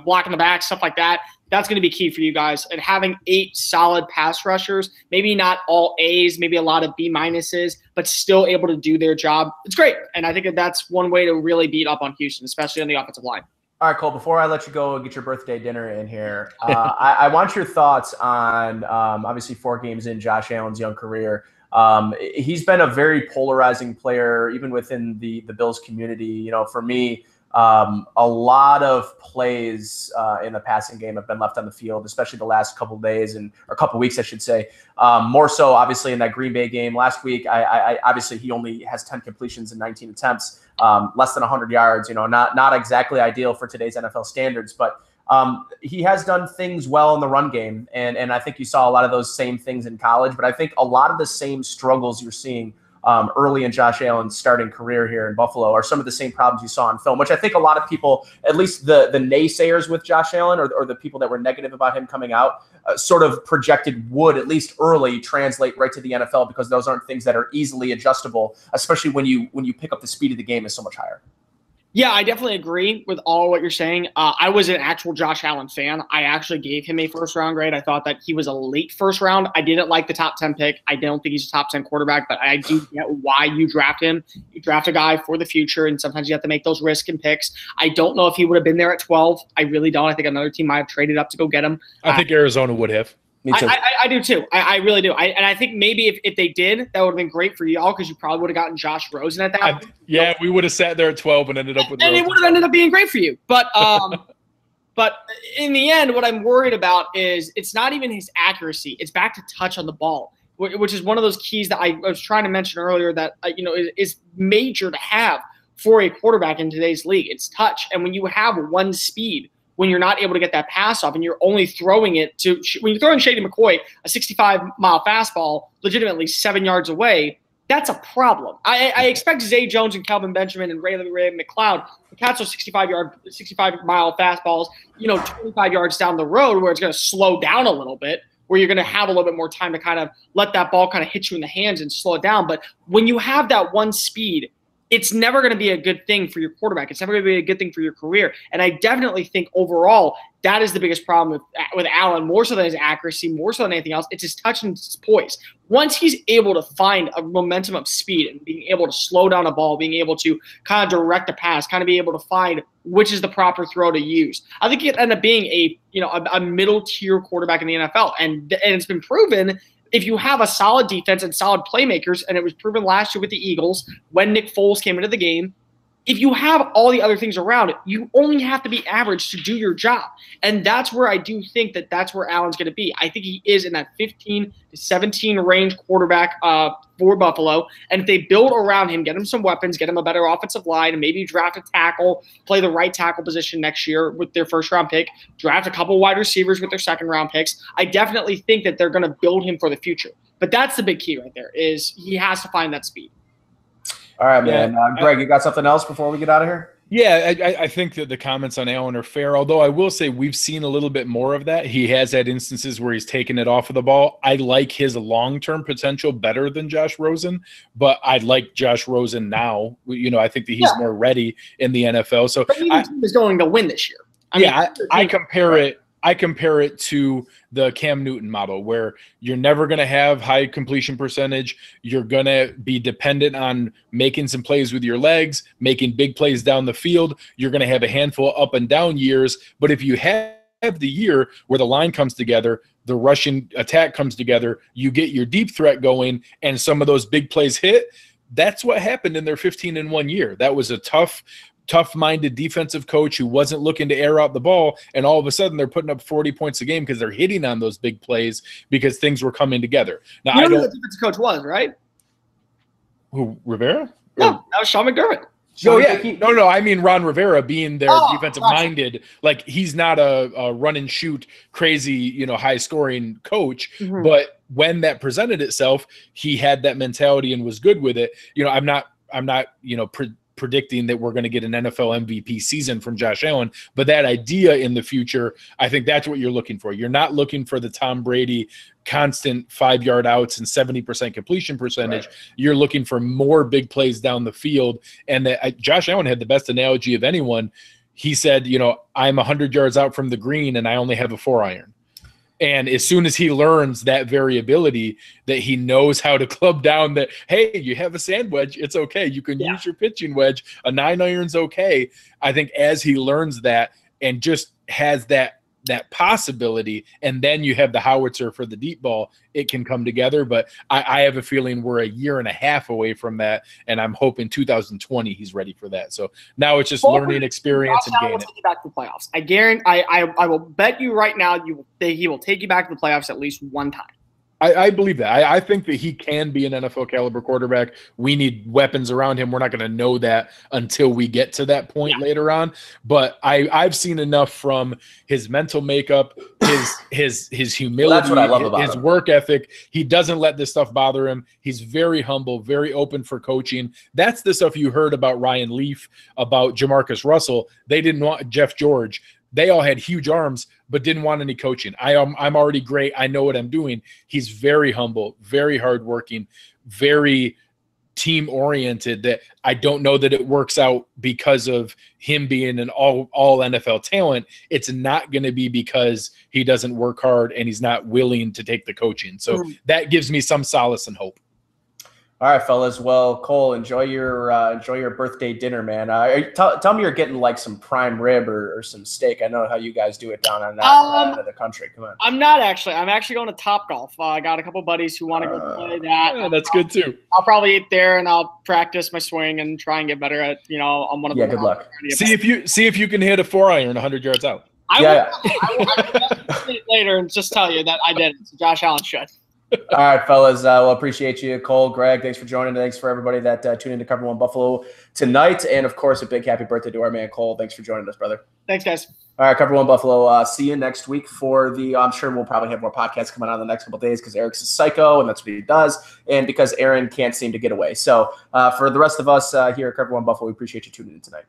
blocking the back, stuff like that. That's going to be key for you guys. And having 8 solid pass rushers, maybe not all A's, maybe a lot of B minuses, but still able to do their job. It's great. And I think that's one way to really beat up on Houston, especially on the offensive line. All right, Cole, before I let you go and get your birthday dinner in here, I want your thoughts on obviously 4 games in Josh Allen's young career. He's been a very polarizing player, even within the Bills community. For me, a lot of plays in the passing game have been left on the field, especially the last couple of days or couple of weeks, I should say. More so, obviously, in that Green Bay game last week. I obviously he only has 10 completions and 19 attempts, less than 100 yards. Not exactly ideal for today's NFL standards, but he has done things well in the run game, and I think you saw a lot of those same things in college. But I think a lot of the same struggles you're seeing early in Josh Allen's starting career here in Buffalo are some of the same problems you saw on film, which I think a lot of people, at least the naysayers with Josh Allen or the people that were negative about him coming out, sort of projected would, at least early, translate right to the NFL, because those aren't things that are easily adjustable, especially when you pick up the speed of the game is so much higher. Yeah, I definitely agree with all what you're saying. I was an actual Josh Allen fan. I actually gave him a first-round grade. I thought that he was a late first round. I didn't like the top 10 pick. I don't think he's a top 10 quarterback, but I do get why you draft him. You draft a guy for the future, and sometimes you have to make those risk and picks. I don't know if he would have been there at 12. I really don't. I think another team might have traded up to go get him. I think Arizona would have. Me too. I do too. I really do. And I think maybe if they did, that would have been great for y'all, because you probably would have gotten Josh Rosen at that point. Yeah, we would have sat there at 12 and ended up with Rosen. And it would have ended up being great for you. But but in the end, what I'm worried about is it's not even his accuracy. It's back to touch on the ball, which is one of those keys that I was trying to mention earlier that is major to have for a quarterback in today's league. It's touch. And when you have one speed, when you're not able to get that pass off and you're only throwing it to – when you're throwing Shady McCoy a 65-mile fastball legitimately 7 yards away, that's a problem. I expect Zay Jones and Calvin Benjamin and Ray McLeod to catch those 65-mile fastballs, 25 yards down the road, where it's going to slow down a little bit, where you're going to have a little bit more time to kind of let that ball kind of hit you in the hands and slow it down. But when you have that one speed – it's never going to be a good thing for your quarterback. It's never going to be a good thing for your career. And I definitely think overall that is the biggest problem with Allen, more so than his accuracy, more so than anything else. It's his touch and his poise. Once he's able to find a momentum of speed and being able to slow down a ball, being able to kind of direct a pass, kind of be able to find which is the proper throw to use, I think it ended up being a middle tier quarterback in the NFL. And it's been proven. If you have a solid defense and solid playmakers, and it was proven last year with the Eagles when Nick Foles came into the game, if you have all the other things around, you only have to be average to do your job. And that's where I do think that's where Allen's going to be. I think he is in that 15 to 17 range quarterback for Buffalo. And if they build around him, get him some weapons, get him a better offensive line, and maybe draft a tackle, play the right tackle position next year with their first-round pick, draft a couple wide receivers with their second-round picks, I definitely think that they're going to build him for the future. But that's the big key right there, is he has to find that speed. All right, man. Greg, you got something else before we get out of here? Yeah, I think that the comments on Allen are fair, although I will say we've seen a little bit more of that. He has had instances where he's taken it off of the ball. I like his long-term potential better than Josh Rosen, but I like Josh Rosen now. I think that he's more ready in the NFL. So but the team is going to win this year. I compare it. I compare it to the Cam Newton model, where you're never going to have high completion percentage. You're going to be dependent on making some plays with your legs, making big plays down the field. You're going to have a handful of up and down years. But if you have the year where the line comes together, the rushing attack comes together, you get your deep threat going, and some of those big plays hit, that's what happened in their 15-1 year. That was a tough-minded defensive coach who wasn't looking to air out the ball, and all of a sudden they're putting up 40 points a game because they're hitting on those big plays because things were coming together. Now, you know who the defensive coach was, right? Who, Rivera? No, that was Sean McDermott. Oh, yeah. No. I mean, Ron Rivera being their defensive-minded. Like, he's not a run-and-shoot, crazy, high-scoring coach. Mm-hmm. But when that presented itself, he had that mentality and was good with it. I'm not predicting that we're going to get an NFL MVP season from Josh Allen, but that idea in the future, I think that's what you're looking for. You're not looking for the Tom Brady constant 5-yard outs and 70% completion percentage. Right. You're looking for more big plays down the field. And Josh Allen had the best analogy of anyone. he said, I'm 100 yards out from the green and I only have a 4-iron. And as soon as he learns that variability, that he knows how to club down that, hey, you have a sand wedge, it's okay. You can use your pitching wedge. A 9-iron's okay. I think as he learns that and just has that possibility, and then you have the howitzer for the deep ball, it can come together. But I have a feeling we're a year and a half away from that, and I'm hoping 2020 he's ready for that. So now it's just learning experience and gaining. Take you back to the playoffs. I guarantee. I will bet you right now he will take you back to the playoffs at least one time. I believe that. I think that he can be an NFL caliber quarterback. We need weapons around him. We're not going to know that until we get to that point later on. But I've seen enough from his mental makeup, his humility, that's what I love about his him. work ethic. He doesn't let this stuff bother him. He's very humble, very open for coaching. That's the stuff you heard about Ryan Leaf, about Jamarcus Russell. They didn't want Jeff George. They all had huge arms, but didn't want any coaching. I'm already great. I know what I'm doing. He's very humble, very hardworking, very team-oriented. That I don't know that it works out because of him being an all NFL talent. It's not going to be because he doesn't work hard and he's not willing to take the coaching. So that gives me some solace and hope. All right, fellas. Well, Cole, enjoy your birthday dinner, man. Tell me you're getting like some prime rib or some steak. I know how you guys do it down on that end of the country. Come on. I'm not actually. I'm actually going to Topgolf. I got a couple buddies who want to go play that. Yeah, that's good too. I'll probably eat there and I'll practice my swing and try and get better at on one of the. Yeah, good luck. See if you can hit a 4-iron 100 yards out. I will later and just tell you that I did it. So Josh Allen should. All right, fellas. Well, appreciate you, Cole, Greg. Thanks for joining. Thanks for everybody that tuned in to Cover One Buffalo tonight. And, of course, a big happy birthday to our man, Cole. Thanks for joining us, brother. Thanks, guys. All right, Cover One Buffalo. See you next week for I'm sure we'll probably have more podcasts coming out in the next couple of days because Eric's a psycho, and that's what he does, and because Aaron can't seem to get away. So for the rest of us here at Cover One Buffalo, we appreciate you tuning in tonight.